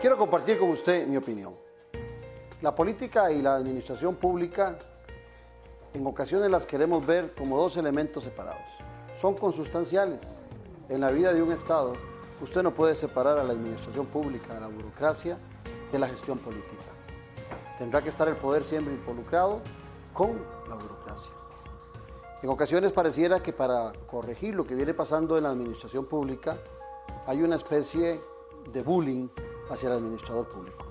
Quiero compartir con usted mi opinión. La política y la administración pública en ocasiones las queremos ver como dos elementos separados. Son consustanciales. En la vida de un Estado, usted no puede separar a la administración pública, de la burocracia, de la gestión política. Tendrá que estar el poder siempre involucrado con la burocracia. En ocasiones pareciera que para corregir lo que viene pasando en la administración pública, hay una especie de bullying hacia el administrador público.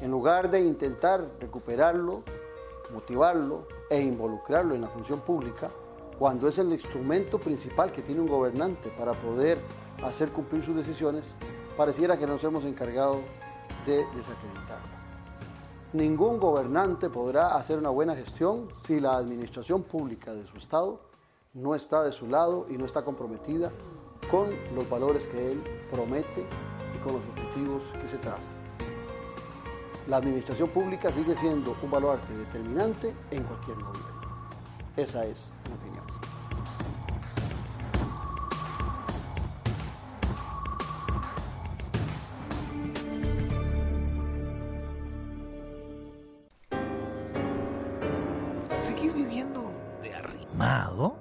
En lugar de intentar recuperarlo, motivarlo e involucrarlo en la función pública, cuando es el instrumento principal que tiene un gobernante para poder hacer cumplir sus decisiones, pareciera que nos hemos encargado de desacreditarlo. Ningún gobernante podrá hacer una buena gestión si la administración pública de su Estado no está de su lado y no está comprometida con los valores que él promete y con los objetivos que se trazan. La administración pública sigue siendo un baluarte determinante en cualquier gobierno. Esa es mi opinión. ¿Seguís viviendo de arrimado?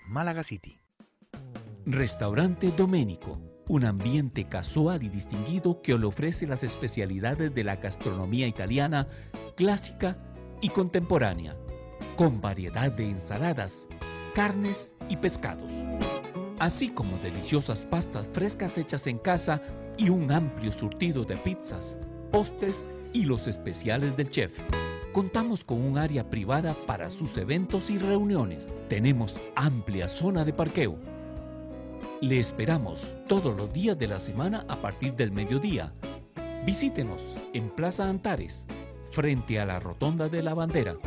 Málaga City. Restaurante Domenico, un ambiente casual y distinguido que le ofrece las especialidades de la gastronomía italiana, clásica y contemporánea, con variedad de ensaladas, carnes y pescados, así como deliciosas pastas frescas hechas en casa y un amplio surtido de pizzas, postres y los especiales del chef. Contamos con un área privada para sus eventos y reuniones. Tenemos amplia zona de parqueo. Le esperamos todos los días de la semana a partir del mediodía. Visítenos en Plaza Antares, frente a la Rotonda de la Bandera.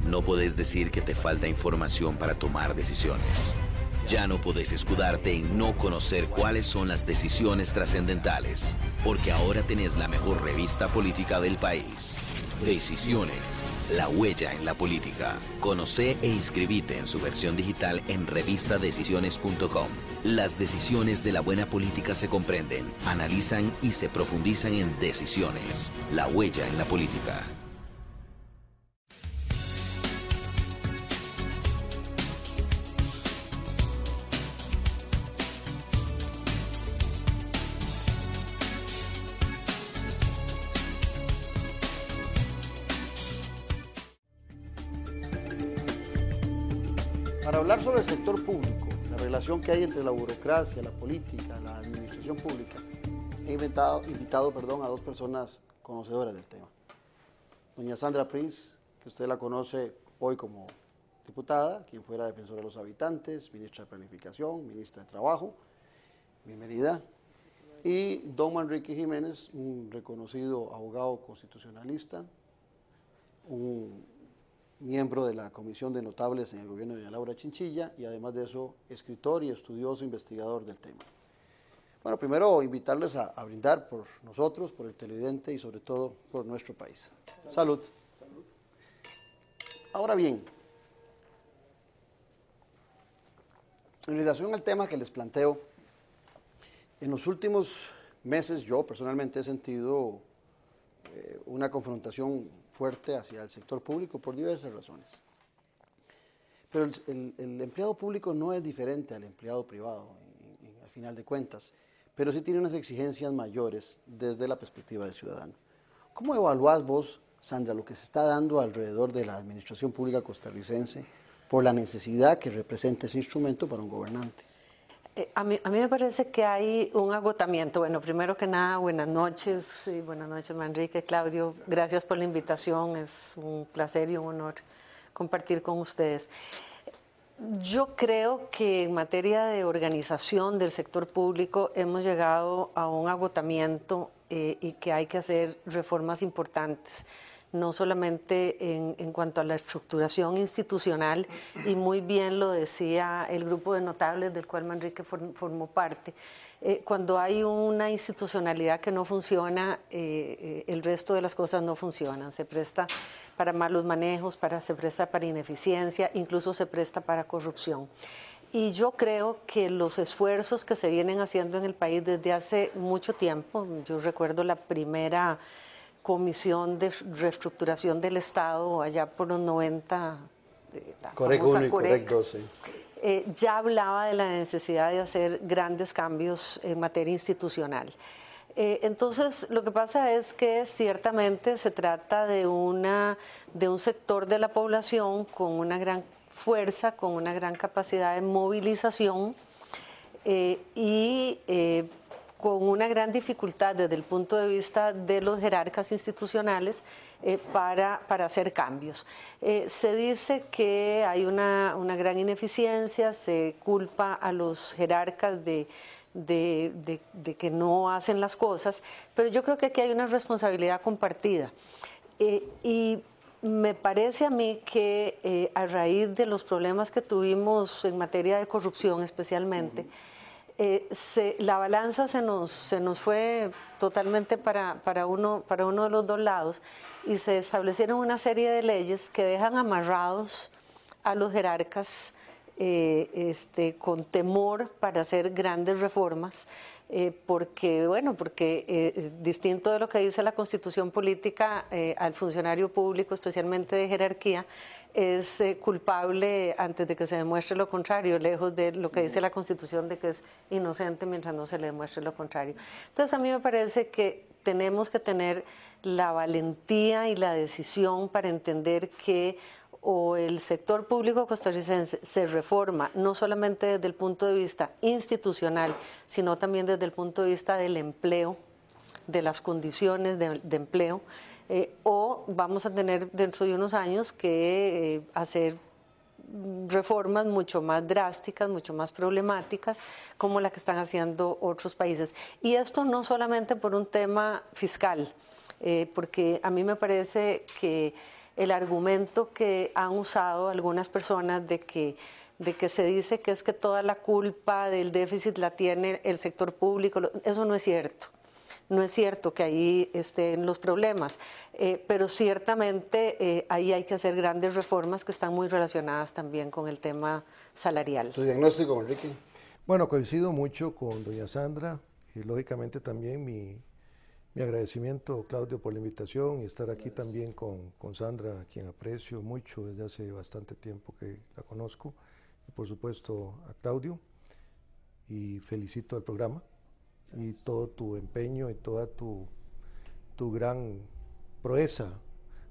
No podés decir que te falta información para tomar decisiones. Ya no podés escudarte en no conocer cuáles son las decisiones trascendentales, porque ahora tenés la mejor revista política del país. Decisiones, la huella en la política. Conoce e inscribite en su versión digital en revistadecisiones.com. Las decisiones de la buena política se comprenden, analizan y se profundizan en Decisiones, la huella en la política. Para hablar sobre el sector público, la relación que hay entre la burocracia, la política, la administración pública, he invitado a dos personas conocedoras del tema. Doña Sandra Prince, que usted la conoce hoy como diputada, quien fuera defensora de los habitantes, ministra de Planificación, ministra de Trabajo, bienvenida. Y don Manrique Jiménez, un reconocido abogado constitucionalista, un miembro de la Comisión de Notables en el gobierno de doña Laura Chinchilla y además de eso, escritor y estudioso investigador del tema. Bueno, primero invitarles a brindar por nosotros, por el televidente y sobre todo por nuestro país. Salud. Salud. Ahora bien, en relación al tema que les planteo, en los últimos meses yo personalmente he sentido una confrontación fuerte hacia el sector público por diversas razones. Pero el empleado público no es diferente al empleado privado, al final de cuentas, pero sí tiene unas exigencias mayores desde la perspectiva del ciudadano. ¿Cómo evaluás vos, Sandra, lo que se está dando alrededor de la administración pública costarricense por la necesidad que representa ese instrumento para un gobernante? A mí me parece que hay un agotamiento. Bueno, primero que nada, buenas noches Manrique, Claudio, gracias por la invitación, es un placer y un honor compartir con ustedes. Yo creo que en materia de organización del sector público hemos llegado a un agotamiento y que hay que hacer reformas importantes, no solamente en cuanto a la estructuración institucional, y muy bien lo decía el grupo de notables del cual Manrique formó parte. Cuando hay una institucionalidad que no funciona, el resto de las cosas no funcionan. Se presta para malos manejos, se presta para ineficiencia, incluso se presta para corrupción. Y yo creo que los esfuerzos que se vienen haciendo en el país desde hace mucho tiempo, yo recuerdo la primera Comisión de Reestructuración del Estado allá por los 90, Corec 1 y Corec 12. Ya hablaba de la necesidad de hacer grandes cambios en materia institucional. Entonces, lo que pasa es que ciertamente se trata de un sector de la población con una gran fuerza, con una gran capacidad de movilización con una gran dificultad desde el punto de vista de los jerarcas institucionales para hacer cambios. Se dice que hay una gran ineficiencia, se culpa a los jerarcas de que no hacen las cosas, pero yo creo que aquí hay una responsabilidad compartida. Y me parece a mí que a raíz de los problemas que tuvimos en materia de corrupción especialmente, la balanza se nos fue totalmente para uno de los dos lados, y se establecieron una serie de leyes que dejan amarrados a los jerarcas con temor para hacer grandes reformas, porque distinto de lo que dice la Constitución política, al funcionario público, especialmente de jerarquía, es culpable antes de que se demuestre lo contrario, lejos de lo que dice la Constitución de que es inocente mientras no se le demuestre lo contrario. Entonces a mí me parece que tenemos que tener la valentía y la decisión para entender que o el sector público costarricense se reforma, no solamente desde el punto de vista institucional, sino también desde el punto de vista del empleo, de las condiciones de empleo, o vamos a tener dentro de unos años que hacer reformas mucho más drásticas, mucho más problemáticas, como la que están haciendo otros países. Y esto no solamente por un tema fiscal, porque a mí me parece que el argumento que han usado algunas personas de que se dice que es que toda la culpa del déficit la tiene el sector público, eso no es cierto. No es cierto que ahí estén los problemas, pero ciertamente ahí hay que hacer grandes reformas que están muy relacionadas también con el tema salarial. ¿Tu diagnóstico, Enrique? Bueno, coincido mucho con doña Sandra y lógicamente también mi agradecimiento, Claudio, por la invitación y estar aquí también con Sandra, a quien aprecio mucho desde hace bastante tiempo que la conozco, y por supuesto a Claudio, y felicito al programa y todo tu empeño y toda tu gran proeza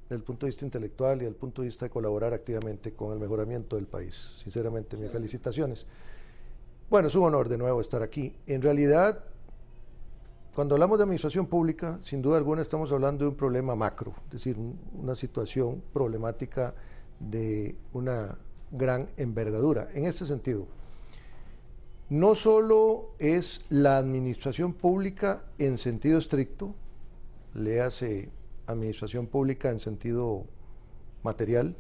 desde el punto de vista intelectual y desde el punto de vista de colaborar activamente con el mejoramiento del país. Sinceramente, mis felicitaciones. Bueno, es un honor de nuevo estar aquí. En realidad, cuando hablamos de administración pública, sin duda alguna estamos hablando de un problema macro, es decir, una situación problemática de una gran envergadura. En este sentido, no solo es la administración pública en sentido estricto, léase administración pública en sentido material,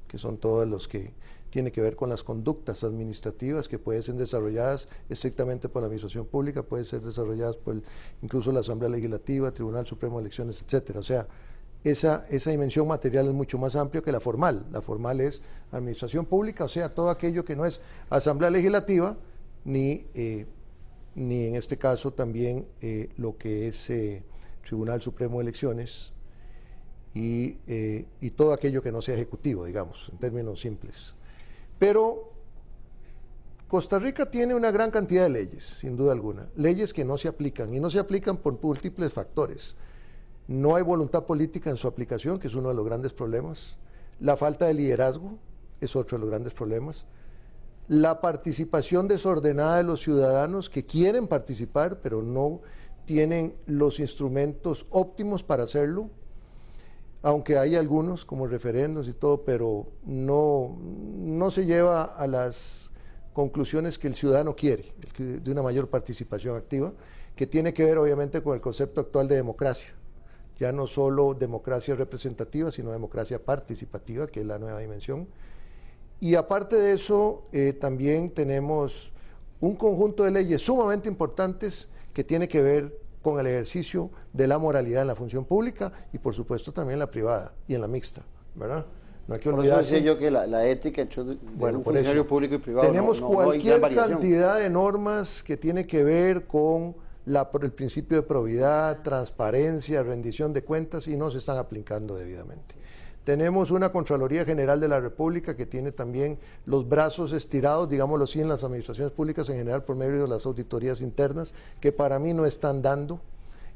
que son todos los que tiene que ver con las conductas administrativas que pueden ser desarrolladas estrictamente por la administración pública, pueden ser desarrolladas por incluso la Asamblea Legislativa, Tribunal Supremo de Elecciones, etcétera. O sea, esa dimensión material es mucho más amplia que la formal. La formal es administración pública, o sea, todo aquello que no es asamblea legislativa, ni en este caso también lo que es Tribunal Supremo de Elecciones y todo aquello que no sea ejecutivo, digamos, en términos simples. Pero Costa Rica tiene una gran cantidad de leyes, sin duda alguna, leyes que no se aplican, y no se aplican por múltiples factores. No hay voluntad política en su aplicación, que es uno de los grandes problemas. La falta de liderazgo es otro de los grandes problemas. La participación desordenada de los ciudadanos que quieren participar, pero no tienen los instrumentos óptimos para hacerlo, aunque hay algunos como referendos y todo, pero no se lleva a las conclusiones que el ciudadano quiere, de una mayor participación activa, que tiene que ver obviamente con el concepto actual de democracia. Ya no solo democracia representativa, sino democracia participativa, que es la nueva dimensión. Y aparte de eso, también tenemos un conjunto de leyes sumamente importantes que tiene que ver con el ejercicio de la moralidad en la función pública y por supuesto también en la privada y en la mixta, ¿verdad? No hay que olvidarse. Por eso decía yo que la ética entre un funcionario público y privado tenemos cualquier cantidad de normas que tiene que ver con el principio de probidad, transparencia, rendición de cuentas y no se están aplicando debidamente. Tenemos una Contraloría General de la República que tiene también los brazos estirados, digámoslo así, en las administraciones públicas en general por medio de las auditorías internas, que para mí no están dando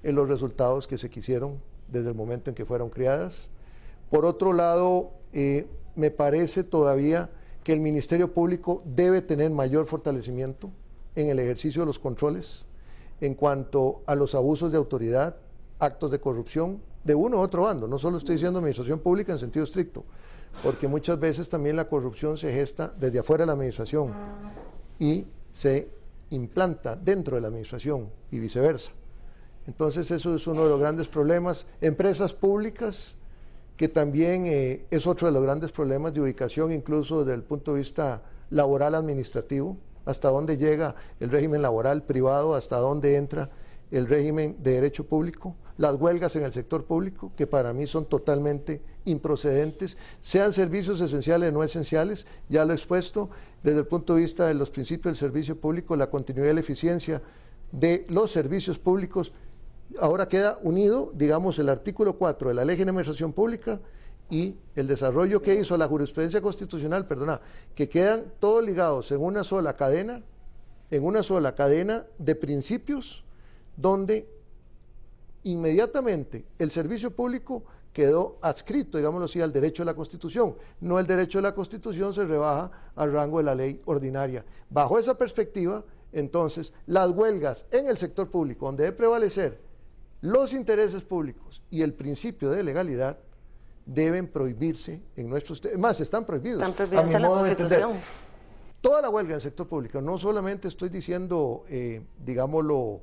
los resultados que se quisieron desde el momento en que fueron creadas. Por otro lado, me parece todavía que el Ministerio Público debe tener mayor fortalecimiento en el ejercicio de los controles en cuanto a los abusos de autoridad, actos de corrupción, de uno u otro bando. No solo estoy diciendo administración pública en sentido estricto, porque muchas veces también la corrupción se gesta desde afuera de la administración y se implanta dentro de la administración y viceversa. Entonces eso es uno de los grandes problemas. Empresas públicas, que también es otro de los grandes problemas de ubicación, incluso desde el punto de vista laboral administrativo, hasta dónde llega el régimen laboral privado, hasta dónde entra el régimen de derecho público, las huelgas en el sector público, que para mí son totalmente improcedentes, sean servicios esenciales o no esenciales, ya lo he expuesto, desde el punto de vista de los principios del servicio público, la continuidad y la eficiencia de los servicios públicos. Ahora queda unido, digamos, el artículo 4 de la Ley de Administración Pública y el desarrollo que hizo la jurisprudencia constitucional, que quedan todos ligados en una sola cadena de principios, donde inmediatamente el servicio público quedó adscrito, digámoslo así, al derecho de la Constitución. No, el derecho de la Constitución se rebaja al rango de la ley ordinaria. Bajo esa perspectiva, entonces, las huelgas en el sector público, donde debe prevalecer los intereses públicos y el principio de legalidad, deben prohibirse en nuestros... Más, están prohibidos. Están prohibidos en la Constitución. Toda la huelga en el sector público, no solamente estoy diciendo, digámoslo,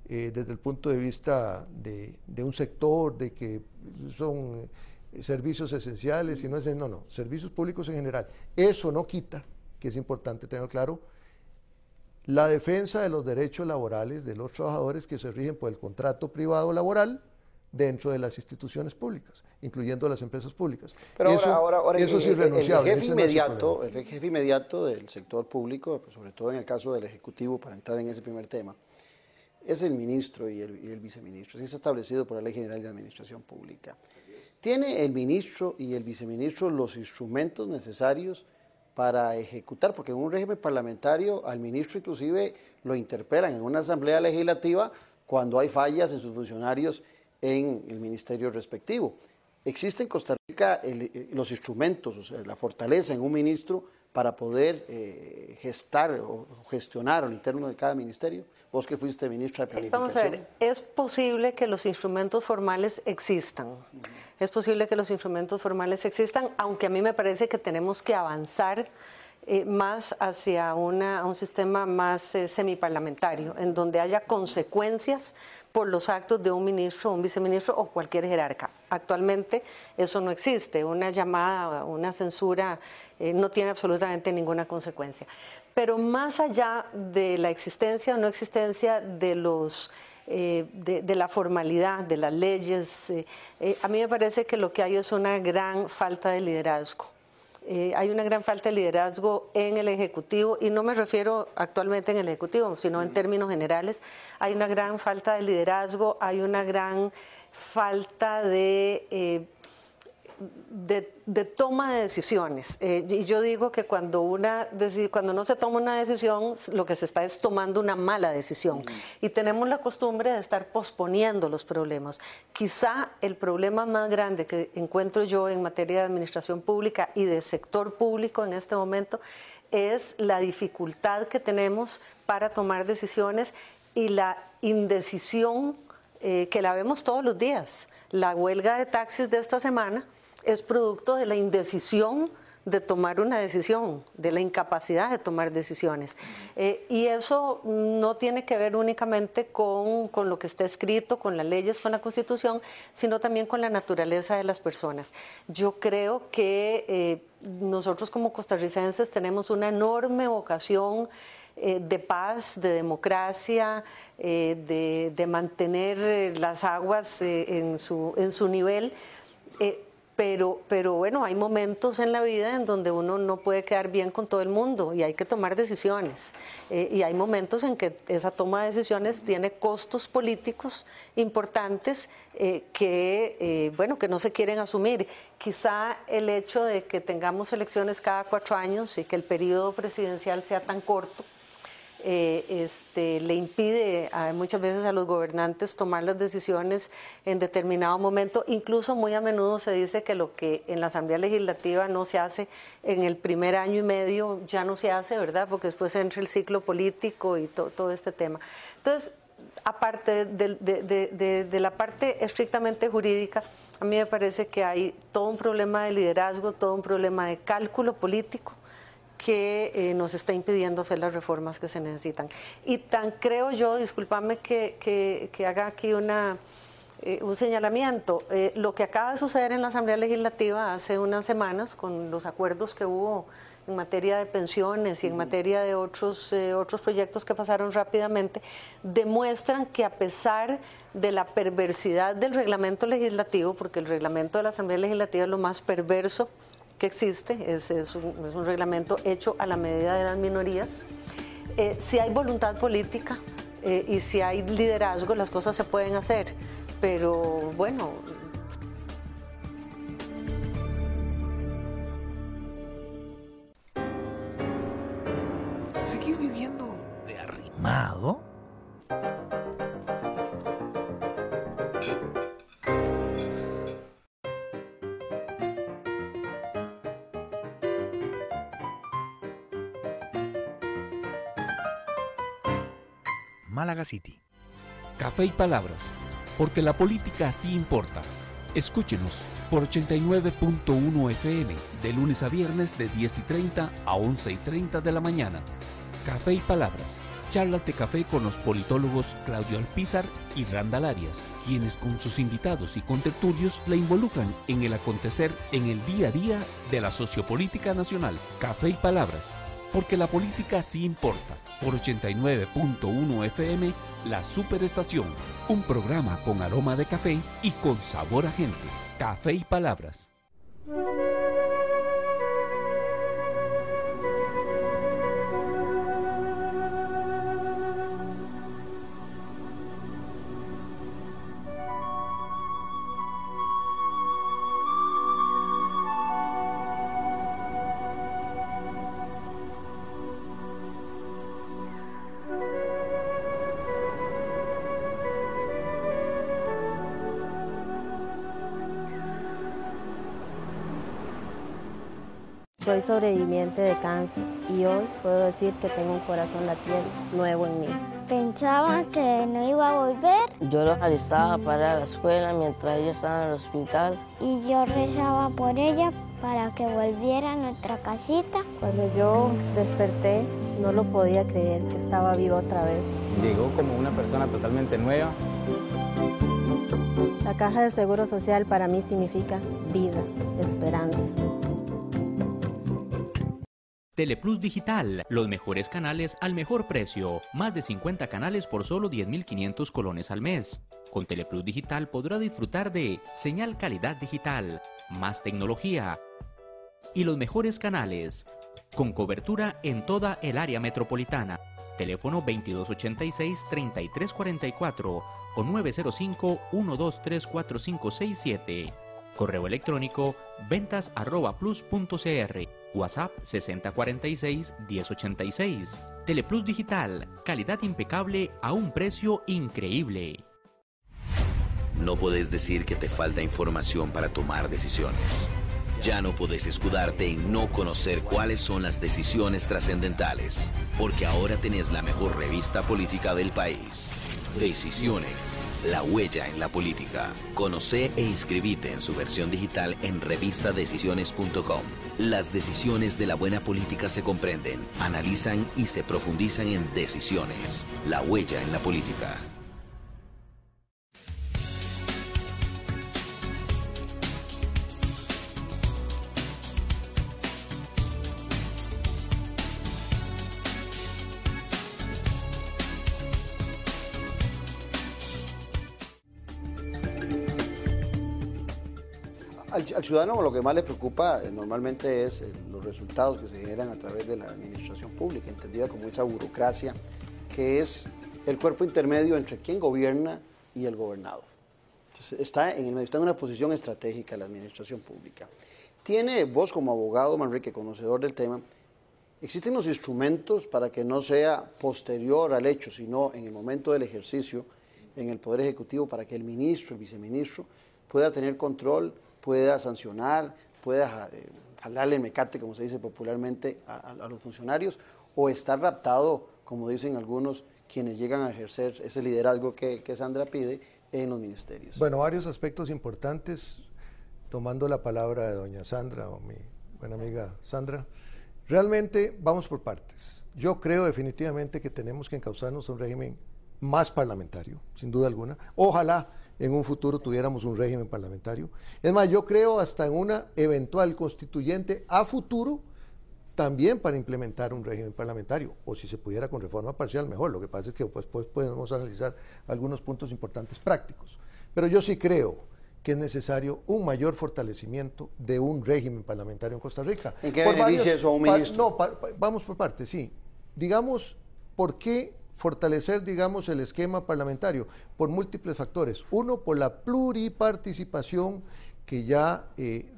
desde el punto de vista de un sector, de que son servicios esenciales, sino no, servicios públicos en general. Eso no quita, que es importante tener claro, la defensa de los derechos laborales de los trabajadores que se rigen por el contrato privado laboral dentro de las instituciones públicas, incluyendo las empresas públicas. Pero ahora eso es irrenunciable. El jefe inmediato del sector público, sobre todo en el caso del Ejecutivo, para entrar en ese primer tema, es el ministro y el viceministro. Así está establecido por la Ley General de Administración Pública. ¿Tiene el ministro y el viceministro los instrumentos necesarios para ejecutar? Porque en un régimen parlamentario al ministro inclusive lo interpelan en una asamblea legislativa cuando hay fallas en sus funcionarios en el ministerio respectivo. ¿Existe en Costa Rica los instrumentos, o sea, la fortaleza en un ministro para poder gestar o gestionar al interno de cada ministerio? Vos que fuiste ministra de Planificación. Vamos a ver, es posible que los instrumentos formales existan. Es posible que los instrumentos formales existan, aunque a mí me parece que tenemos que avanzar más hacia un sistema más semiparlamentario, en donde haya consecuencias por los actos de un ministro, un viceministro o cualquier jerarca. Actualmente eso no existe, una llamada, una censura no tiene absolutamente ninguna consecuencia. Pero más allá de la existencia o no existencia de los de la formalidad, de las leyes. A mí me parece que lo que hay es una gran falta de liderazgo. Hay una gran falta de liderazgo en el Ejecutivo, y no me refiero actualmente en el Ejecutivo, sino en términos generales. Hay una gran falta de liderazgo, hay una gran falta de toma de decisiones. Y yo digo que cuando no se toma una decisión, lo que se está es tomando una mala decisión. Y tenemos la costumbre de estar posponiendo los problemas. Quizá el problema más grande que encuentro yo en materia de administración pública y de sector público en este momento es la dificultad que tenemos para tomar decisiones y la indecisión que la vemos todos los días. La huelga de taxis de esta semana es producto de la indecisión de tomar una decisión, de la incapacidad de tomar decisiones. Y eso no tiene que ver únicamente con lo que está escrito, con las leyes, con la Constitución, sino también con la naturaleza de las personas. Yo creo que nosotros como costarricenses tenemos una enorme vocación de paz, de democracia, de mantener las aguas en su nivel. Pero bueno, hay momentos en la vida en donde uno no puede quedar bien con todo el mundo y hay que tomar decisiones. Y hay momentos en que esa toma de decisiones tiene costos políticos importantes que no se quieren asumir. Quizá el hecho de que tengamos elecciones cada 4 años y que el periodo presidencial sea tan corto, le impide muchas veces a los gobernantes tomar las decisiones en determinado momento. Incluso muy a menudo se dice que lo que en la Asamblea Legislativa no se hace en el primer año y medio ya no se hace, ¿verdad? Porque después entra el ciclo político y todo este tema. Entonces, aparte de la parte estrictamente jurídica, a mí me parece que hay todo un problema de liderazgo, todo un problema de cálculo político que nos está impidiendo hacer las reformas que se necesitan. Y tan creo yo, discúlpame que haga aquí un señalamiento, lo que acaba de suceder en la Asamblea Legislativa hace unas semanas con los acuerdos que hubo en materia de pensiones y en materia de otros proyectos que pasaron rápidamente, demuestran que a pesar de la perversidad del reglamento legislativo, porque el reglamento de la Asamblea Legislativa es lo más perverso que existe, es un reglamento hecho a la medida de las minorías. Si hay voluntad política y si hay liderazgo, las cosas se pueden hacer, pero bueno. ¿Seguís viviendo de arrimado? Málaga City. Café y palabras, porque la política sí importa. Escúchenos por 89.1 FM, de lunes a viernes de 10:30 a 11:30 de la mañana. Café y palabras, charlas de café con los politólogos Claudio Alpizar y Randall Arias, quienes con sus invitados y contertulios la involucran en el acontecer en el día a día de la sociopolítica nacional. Café y palabras, porque la política sí importa. Por 89.1 FM, La Superestación, un programa con aroma de café y con sabor a gente. Café y palabras. Soy sobreviviente de cáncer y hoy puedo decir que tengo un corazón latiendo nuevo en mí. Pensaban que no iba a volver. Yo los alistaba para la escuela mientras ella estaba en el hospital. Y yo rezaba por ella para que volviera a nuestra casita. Cuando yo desperté, no lo podía creer, que estaba viva otra vez. Llegó como una persona totalmente nueva. La Caja de Seguro Social para mí significa vida, esperanza. Teleplus Digital, los mejores canales al mejor precio. Más de 50 canales por solo 10.500 colones al mes. Con Teleplus Digital podrá disfrutar de señal calidad digital, más tecnología y los mejores canales, con cobertura en toda el área metropolitana. Teléfono 2286-3344 o 905-123-4567. Correo electrónico ventas@plus.cr. WhatsApp 6046-1086. Teleplus Digital, calidad impecable a un precio increíble. No podés decir que te falta información para tomar decisiones. Ya no podés escudarte en no conocer cuáles son las decisiones trascendentales, porque ahora tenés la mejor revista política del país. Decisiones, la huella en la política. Conoce e inscribite en su versión digital en revistadecisiones.com. Las decisiones de la buena política se comprenden, analizan y se profundizan en Decisiones, la huella en la política. Al ciudadano lo que más le preocupa normalmente es los resultados que se generan a través de la administración pública, entendida como esa burocracia que es el cuerpo intermedio entre quien gobierna y el gobernado. Entonces, está en una posición estratégica la administración pública. Tiene vos como abogado, Manrique, conocedor del tema, existen los instrumentos para que no sea posterior al hecho, sino en el momento del ejercicio en el Poder Ejecutivo, para que el ministro, el viceministro, pueda tener control, pueda sancionar, pueda jalarle el mecate, como se dice popularmente, a los funcionarios, o estar raptado, como dicen algunos, quienes llegan a ejercer ese liderazgo que Sandra pide en los ministerios. Bueno, varios aspectos importantes, tomando la palabra de doña Sandra, o mi buena amiga Sandra. Realmente vamos por partes. Yo creo definitivamente que tenemos que encauzarnos a un régimen más parlamentario, sin duda alguna. Ojalá en un futuro tuviéramos un régimen parlamentario. Es más, yo creo hasta en una eventual constituyente a futuro también para implementar un régimen parlamentario, o si se pudiera con reforma parcial, mejor. Lo que pasa es que pues podemos analizar algunos puntos importantes prácticos. Pero yo sí creo que es necesario un mayor fortalecimiento de un régimen parlamentario en Costa Rica. ¿En qué beneficia eso a un ministro? Vamos por partes, sí. Digamos, ¿por qué fortalecer, digamos, el esquema parlamentario? Por múltiples factores. Uno, por la pluriparticipación que ya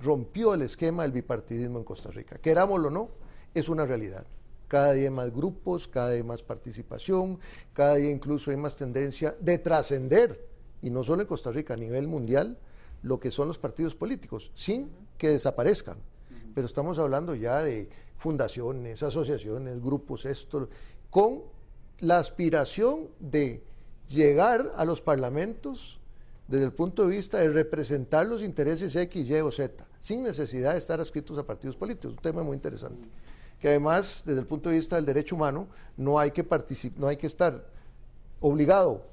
rompió el esquema del bipartidismo en Costa Rica. Querámoslo o no, es una realidad. Cada día hay más grupos, cada día hay más participación, cada día incluso hay más tendencia de trascender, y no solo en Costa Rica, a nivel mundial, lo que son los partidos políticos, sin que desaparezcan. Pero estamos hablando ya de fundaciones, asociaciones, grupos, con la aspiración de llegar a los parlamentos desde el punto de vista de representar los intereses X, Y o Z, sin necesidad de estar adscritos a partidos políticos. Un tema muy interesante, que además, desde el punto de vista del derecho humano, no hay que estar obligado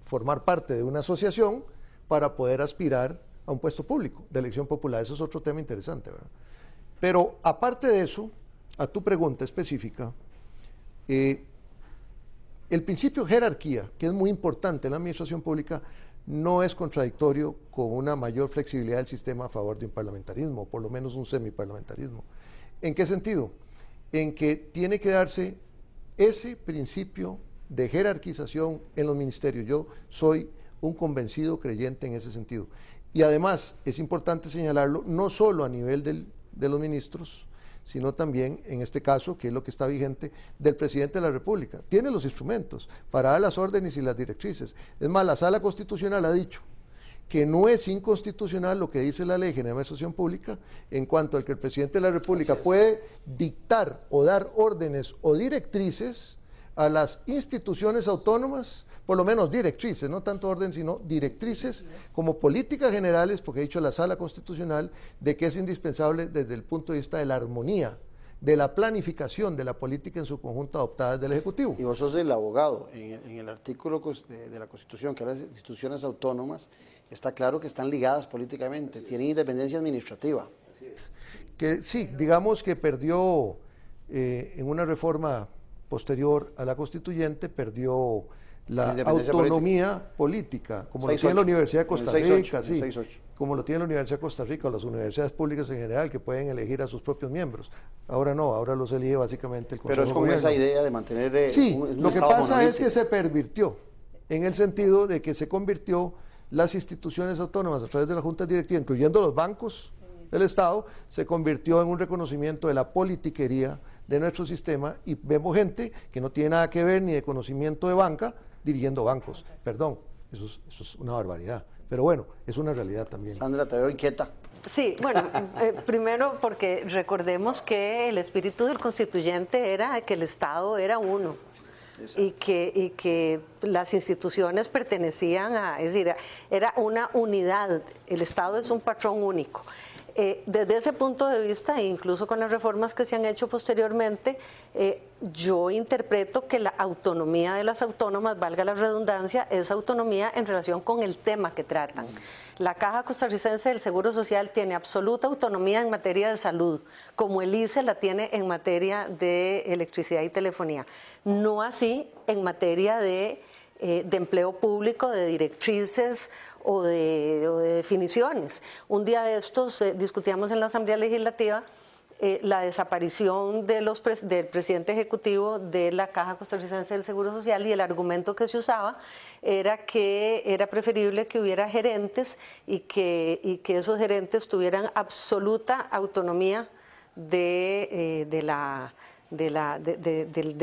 a formar parte de una asociación para poder aspirar a un puesto público de elección popular. Eso es otro tema interesante, ¿verdad? Pero aparte de eso, a tu pregunta específica, el principio de jerarquía, que es muy importante en la administración pública, no es contradictorio con una mayor flexibilidad del sistema a favor de un parlamentarismo, o por lo menos un semiparlamentarismo. ¿En qué sentido? En que tiene que darse ese principio de jerarquización en los ministerios. Yo soy un convencido creyente en ese sentido. Y además es importante señalarlo, no solo a nivel de los ministros, sino también, en este caso, que es lo que está vigente, del presidente de la República. Tiene los instrumentos para dar las órdenes y las directrices. Es más, la Sala Constitucional ha dicho que no es inconstitucional lo que dice la Ley General de Administración Pública en cuanto al que el presidente de la República puede dictar o dar órdenes o directrices a las instituciones autónomas, por lo menos directrices, no tanto orden, sino directrices como políticas generales, porque ha dicho la Sala Constitucional de que es indispensable desde el punto de vista de la armonía, de la planificación de la política en su conjunto adoptada desde el Ejecutivo. Y vos sos el abogado. En el artículo de la Constitución que habla de instituciones autónomas, está claro que están ligadas políticamente, tienen independencia administrativa. Que sí, digamos que perdió en una reforma posterior a la constituyente, perdió la autonomía política, como lo tiene la Universidad de Costa Rica, sí, como lo tiene la Universidad de Costa Rica o las universidades públicas en general, que pueden elegir a sus propios miembros. Ahora no, ahora los elige básicamente el Consejo Pero es con esa idea de mantener sí, lo que pasa es que se pervirtió, en el sentido de que se convirtió las instituciones autónomas a través de la Junta Directiva, incluyendo los bancos del Estado, se convirtió en un reconocimiento de la politiquería de nuestro sistema, y vemos gente que no tiene nada que ver ni de conocimiento de banca dirigiendo bancos. Perdón, eso es una barbaridad, pero bueno, es una realidad también. Sandra, te veo inquieta. Sí, bueno, primero porque recordemos que el espíritu del constituyente era que el Estado era uno. Y que las instituciones pertenecían a, es decir, era una unidad, el Estado es un patrón único. Desde ese punto de vista, incluso con las reformas que se han hecho posteriormente, yo interpreto que la autonomía de las autónomas, valga la redundancia, es autonomía en relación con el tema que tratan. La Caja Costarricense del Seguro Social tiene absoluta autonomía en materia de salud, como el ICE la tiene en materia de electricidad y telefonía. No así en materia de empleo público, de directrices o de definiciones. Un día de estos discutíamos en la Asamblea Legislativa la desaparición del presidente ejecutivo de la Caja Costarricense del Seguro Social, y el argumento que se usaba era que era preferible que hubiera gerentes y que esos gerentes tuvieran absoluta autonomía del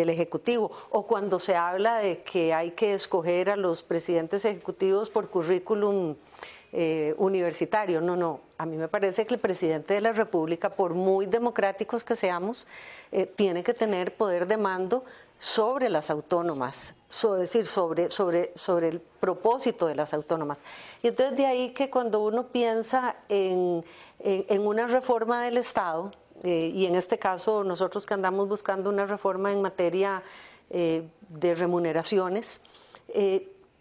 Ejecutivo, o cuando se habla de que hay que escoger a los presidentes ejecutivos por currículum universitario. No, a mí me parece que el presidente de la República, por muy democráticos que seamos, tiene que tener poder de mando sobre las autónomas, es decir, sobre el propósito de las autónomas. Y entonces de ahí que cuando uno piensa en una reforma del Estado, y en este caso nosotros que andamos buscando una reforma en materia de remuneraciones,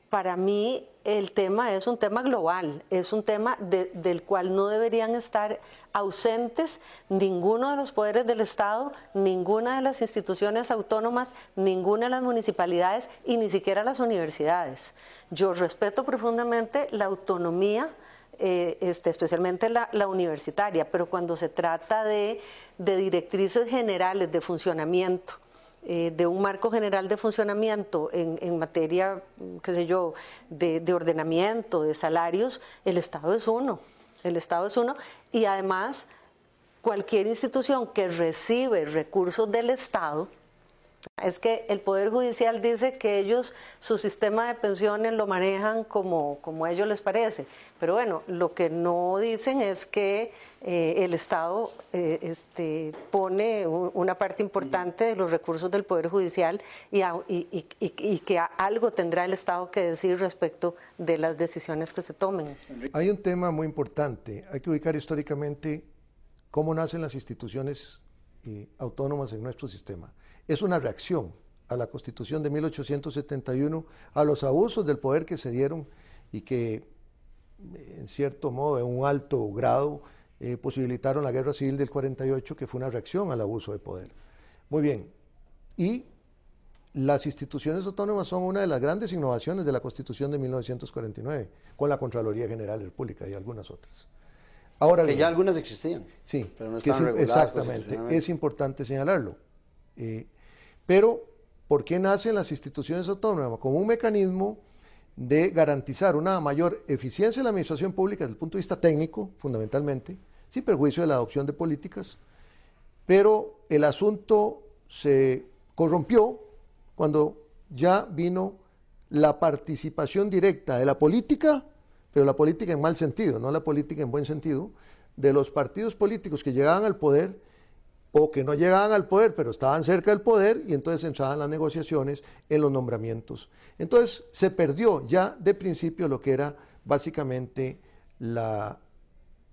para mí el tema es un tema global, es un tema del cual no deberían estar ausentes ninguno de los poderes del Estado, ninguna de las instituciones autónomas, ninguna de las municipalidades y ni siquiera las universidades. Yo respeto profundamente la autonomía, especialmente la universitaria, pero cuando se trata de directrices generales de funcionamiento, de un marco general de funcionamiento en materia, qué sé yo, de ordenamiento, de salarios, el Estado es uno, y además cualquier institución que recibe recursos del Estado, es que el Poder Judicial dice que ellos su sistema de pensiones lo manejan como a ellos les parece, pero bueno, lo que no dicen es que el Estado pone una parte importante de los recursos del Poder Judicial y que algo tendrá el Estado que decir respecto de las decisiones que se tomen. Hay un tema muy importante, hay que ubicar históricamente cómo nacen las instituciones autónomas en nuestro sistema. Es una reacción a la Constitución de 1871, a los abusos del poder que se dieron y que, en cierto modo, en un alto grado, posibilitaron la Guerra Civil del 48, que fue una reacción al abuso de poder. Muy bien, y las instituciones autónomas son una de las grandes innovaciones de la Constitución de 1949, con la Contraloría General de la República y algunas otras. Ahora que ya algunas existían, sí, pero no estaban reguladas. Exactamente, es importante señalarlo. Pero, ¿por qué nacen las instituciones autónomas? Como un mecanismo de garantizar una mayor eficiencia de la administración pública desde el punto de vista técnico, fundamentalmente, sin perjuicio de la adopción de políticas, pero el asunto se corrompió cuando ya vino la participación directa de la política, pero la política en mal sentido, no la política en buen sentido, de los partidos políticos que llegaban al poder o que no llegaban al poder, pero estaban cerca del poder, y entonces entraban las negociaciones en los nombramientos. Entonces se perdió ya de principio lo que era básicamente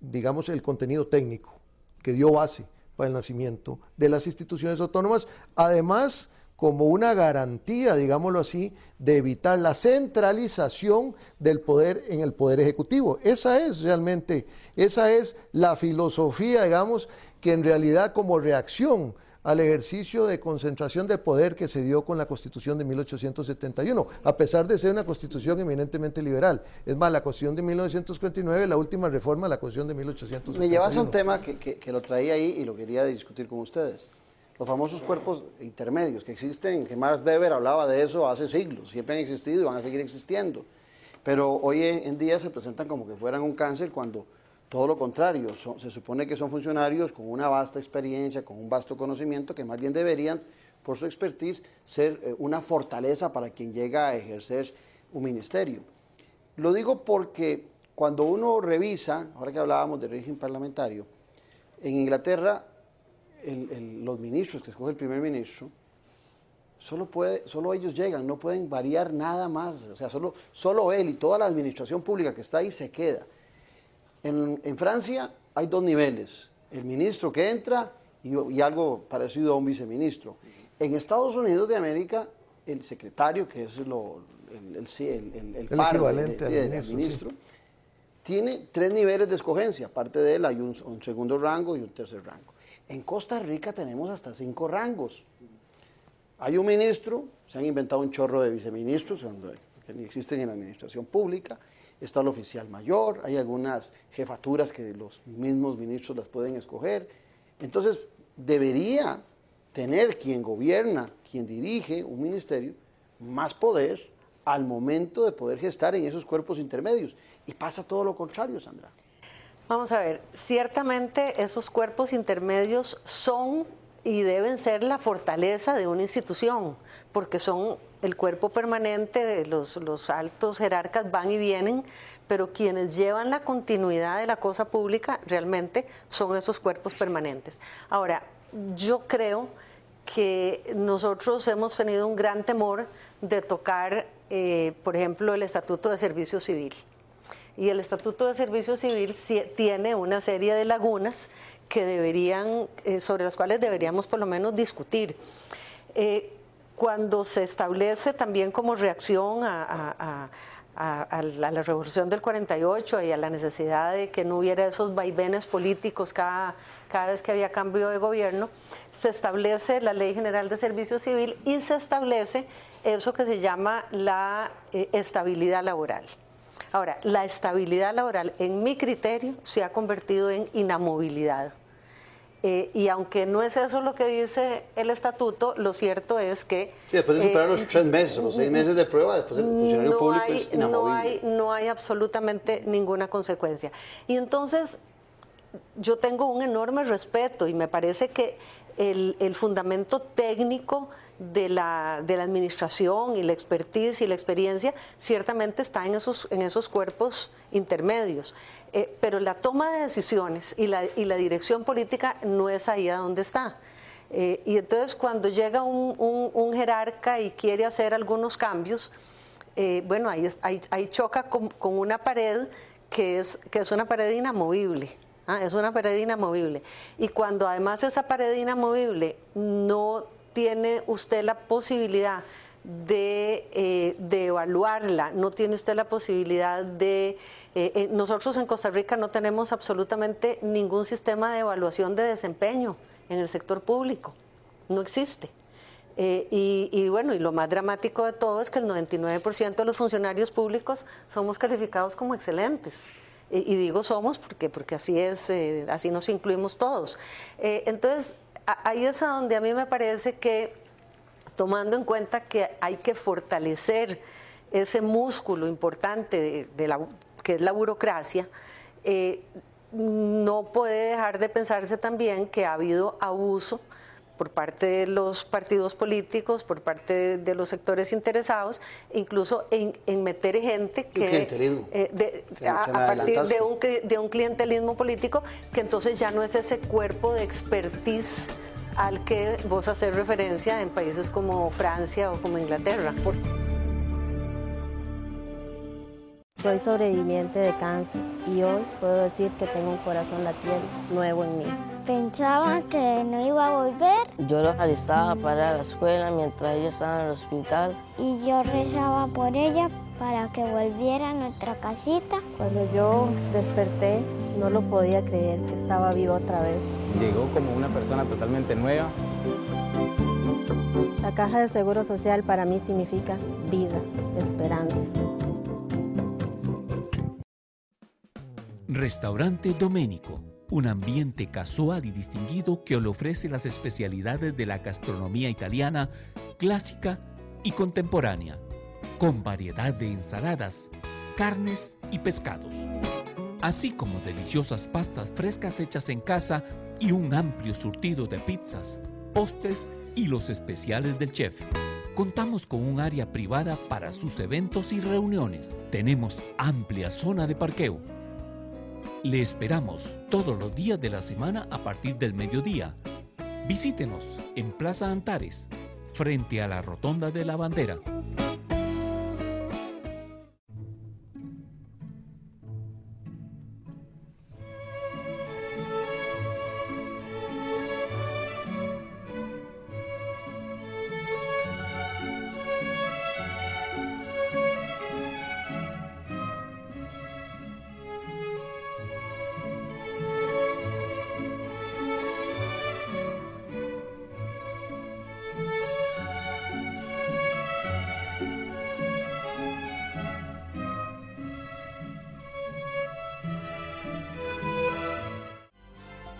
digamos, el contenido técnico que dio base para el nacimiento de las instituciones autónomas, además como una garantía, digámoslo así, de evitar la centralización del poder en el Poder Ejecutivo. Esa es realmente, esa es la filosofía, digamos, que en realidad como reacción al ejercicio de concentración de poder que se dio con la Constitución de 1871, a pesar de ser una Constitución eminentemente liberal. Es más, la Constitución de 1959, la última reforma de la Constitución de 1871. Me llevas a un tema que lo traía ahí y lo quería discutir con ustedes. Los famosos cuerpos intermedios que existen, que Max Weber hablaba de eso hace siglos, siempre han existido y van a seguir existiendo. Pero hoy en día se presentan como que fueran un cáncer cuando todo lo contrario, se supone que son funcionarios con una vasta experiencia, con un vasto conocimiento, que más bien deberían, por su expertise, ser una fortaleza para quien llega a ejercer un ministerio. Lo digo porque cuando uno revisa, ahora que hablábamos del régimen parlamentario, en Inglaterra los ministros que escoge el primer ministro, solo ellos llegan, no pueden variar nada más, o sea, solo él y toda la administración pública que está ahí se queda. En Francia hay dos niveles, el ministro que entra y algo parecido a un viceministro. En Estados Unidos de América, el secretario, que es el par equivalente del ministro, sí, tiene 3 niveles de escogencia, aparte de él hay un segundo rango y un tercer rango. En Costa Rica tenemos hasta 5 rangos. Hay un ministro, se han inventado un chorro de viceministros que ni existen en la administración pública. Está el oficial mayor, hay algunas jefaturas que los mismos ministros las pueden escoger. Entonces, debería tener quien gobierna, quien dirige un ministerio, más poder al momento de poder gestar en esos cuerpos intermedios. Y pasa todo lo contrario, Sandra. Vamos a ver, ciertamente esos cuerpos intermedios son y deben ser la fortaleza de una institución, porque son el cuerpo permanente, los altos jerarcas van y vienen, pero quienes llevan la continuidad de la cosa pública realmente son esos cuerpos permanentes. Ahora, yo creo que nosotros hemos tenido un gran temor de tocar, por ejemplo, el Estatuto de Servicio Civil. Y el Estatuto de Servicio Civil tiene una serie de lagunas que sobre las cuales deberíamos por lo menos discutir. Cuando se establece también como reacción a la revolución del 48 y a la necesidad de que no hubiera esos vaivenes políticos cada vez que había cambio de gobierno, se establece la Ley General de Servicio Civil y se establece eso que se llama la estabilidad laboral. Ahora, la estabilidad laboral, en mi criterio, se ha convertido en inamovilidad. Y aunque no es eso lo que dice el estatuto, lo cierto es que... Sí, después de superar los 3 meses, los 6 meses de prueba, después el funcionario público es inamovible. No hay absolutamente ninguna consecuencia. Y entonces, yo tengo un enorme respeto y me parece que el fundamento técnico de la administración y la expertise y la experiencia ciertamente está en esos cuerpos intermedios, pero la toma de decisiones y la dirección política no es ahí a donde está. Y entonces cuando llega un jerarca y quiere hacer algunos cambios, bueno, ahí choca con una pared que es una pared inamovible. Es una pared inamovible. Y cuando además esa pared inamovible no tiene usted la posibilidad de evaluarla, no tiene usted la posibilidad de... nosotros en Costa Rica no tenemos absolutamente ningún sistema de evaluación de desempeño en el sector público, no existe. Y bueno, y lo más dramático de todo es que el 99% de los funcionarios públicos somos calificados como excelentes. Y digo somos porque así es, así nos incluimos todos. Entonces, ahí es a donde a mí me parece que, tomando en cuenta que hay que fortalecer ese músculo importante que es la burocracia, no puede dejar de pensarse también que ha habido abuso por parte de los partidos políticos, por parte de los sectores interesados, incluso en meter gente que a partir de un clientelismo político, que entonces ya no es ese cuerpo de expertise al que vos haces referencia en países como Francia o como Inglaterra. Soy sobreviviente de cáncer y hoy puedo decir que tengo un corazón latiendo nuevo en mí. Pensaba que no iba a volver. Yo los alistaba para ir a la escuela mientras ella estaba en el hospital. Y yo rezaba por ella para que volviera a nuestra casita. Cuando yo desperté, no lo podía creer que estaba viva otra vez. Llegó como una persona totalmente nueva. La Caja de Seguro Social para mí significa vida, esperanza. Restaurante Doménico, un ambiente casual y distinguido que le ofrece las especialidades de la gastronomía italiana, clásica y contemporánea, con variedad de ensaladas, carnes y pescados, así como deliciosas pastas frescas hechas en casa y un amplio surtido de pizzas, postres y los especiales del chef. Contamos con un área privada para sus eventos y reuniones. Tenemos amplia zona de parqueo. Le esperamos todos los días de la semana a partir del mediodía. Visítenos en Plaza Antares, frente a la Rotonda de la Bandera.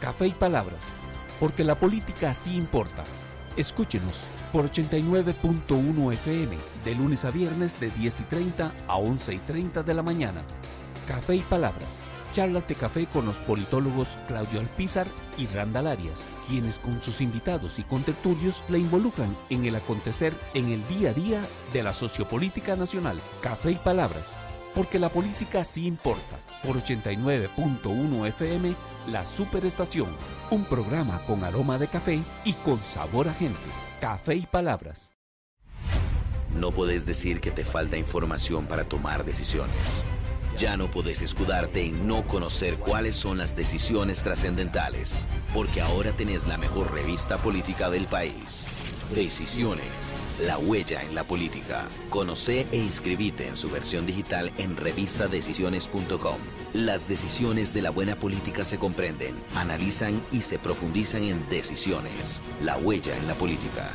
Café y Palabras, porque la política sí importa. Escúchenos por 89.1 FM, de lunes a viernes de 10:30 a 11:30 de la mañana. Café y Palabras, charlas de café con los politólogos Claudio Alpizar y Randall Arias, quienes con sus invitados y contertulios la involucran en el acontecer en el día a día de la sociopolítica nacional. Café y Palabras, porque la política sí importa. Por 89.1 FM, La Superestación, un programa con aroma de café y con sabor a gente. Café y Palabras. No podés decir que te falta información para tomar decisiones. Ya no podés escudarte en no conocer cuáles son las decisiones trascendentales, porque ahora tenés la mejor revista política del país. Decisiones, la huella en la política. Conoce e inscribite en su versión digital en revistadecisiones.com. Las decisiones de la buena política se comprenden, analizan y se profundizan en Decisiones, la huella en la política.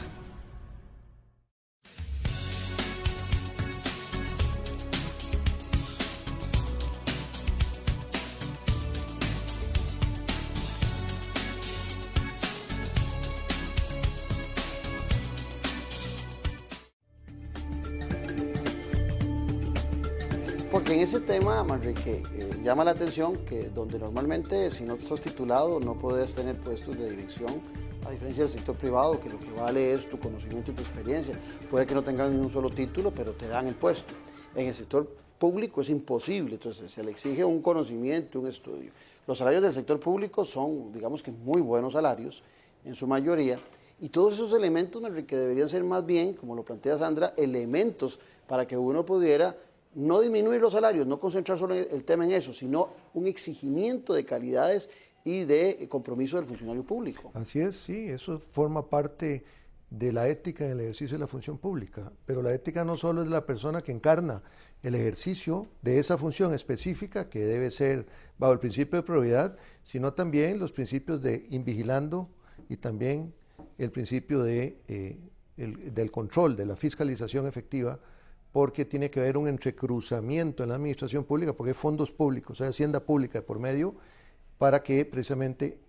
Porque en ese tema, Manrique, llama la atención que donde normalmente si no sos titulado no puedes tener puestos de dirección, a diferencia del sector privado, que lo que vale es tu conocimiento y tu experiencia. Puede que no tengan ni un solo título, pero te dan el puesto. En el sector público es imposible, entonces se le exige un conocimiento, un estudio. Los salarios del sector público son, digamos que muy buenos salarios, en su mayoría, y todos esos elementos, Manrique, deberían ser más bien, como lo plantea Sandra, elementos para que uno pudiera no disminuir los salarios, no concentrar solo el tema en eso, sino un exigimiento de calidades y de compromiso del funcionario público. Así es, sí, eso forma parte de la ética en el ejercicio de la función pública, pero la ética no solo es la persona que encarna el ejercicio de esa función específica, que debe ser bajo el principio de probidad, sino también los principios de invigilando y también el principio del control, de la fiscalización efectiva, porque tiene que haber un entrecruzamiento en la administración pública, porque hay fondos públicos, hay hacienda pública de por medio, para que precisamente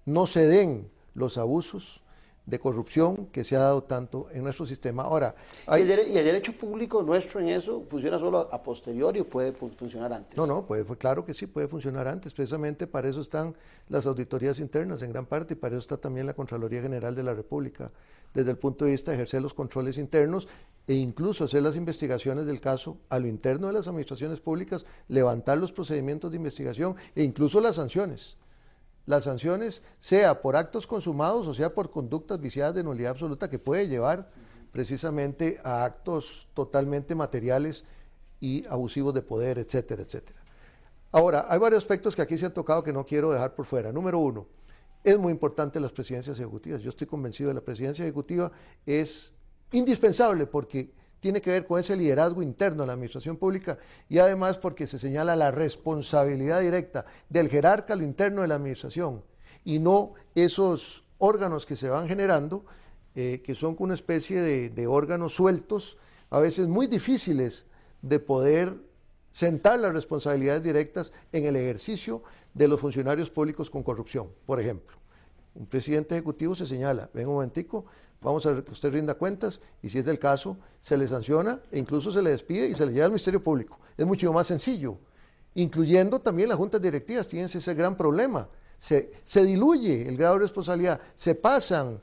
no se den los abusos de corrupción que se ha dado tanto en nuestro sistema. Ahora, ¿Y el derecho público nuestro en eso funciona solo a posteriori o puede funcionar antes? No, claro que sí, puede funcionar antes. Precisamente para eso están las auditorías internas en gran parte, y para eso está también la Contraloría General de la República, desde el punto de vista de ejercer los controles internos e incluso hacer las investigaciones del caso a lo interno de las administraciones públicas, levantar los procedimientos de investigación e incluso las sanciones. Las sanciones, sea por actos consumados o sea por conductas viciadas de nulidad absoluta, que puede llevar precisamente a actos totalmente materiales y abusivos de poder, etcétera, etcétera. Ahora, hay varios aspectos que aquí se han tocado que no quiero dejar por fuera. Número uno, es muy importante las presidencias ejecutivas. Yo estoy convencido de que la presidencia ejecutiva es indispensable porque tiene que ver con ese liderazgo interno de la administración pública y además porque se señala la responsabilidad directa del jerarca a lo interno de la administración y no esos órganos que se van generando que son una especie de órganos sueltos, a veces muy difíciles de poder sentar las responsabilidades directas en el ejercicio de los funcionarios públicos con corrupción. Por ejemplo, un presidente ejecutivo se señala, ven un momentico, vamos a ver que usted rinda cuentas, y si es del caso, se le sanciona e incluso se le despide y se le lleva al Ministerio Público. Es mucho más sencillo, incluyendo también las juntas directivas, tienen ese gran problema. Se diluye el grado de responsabilidad, se pasan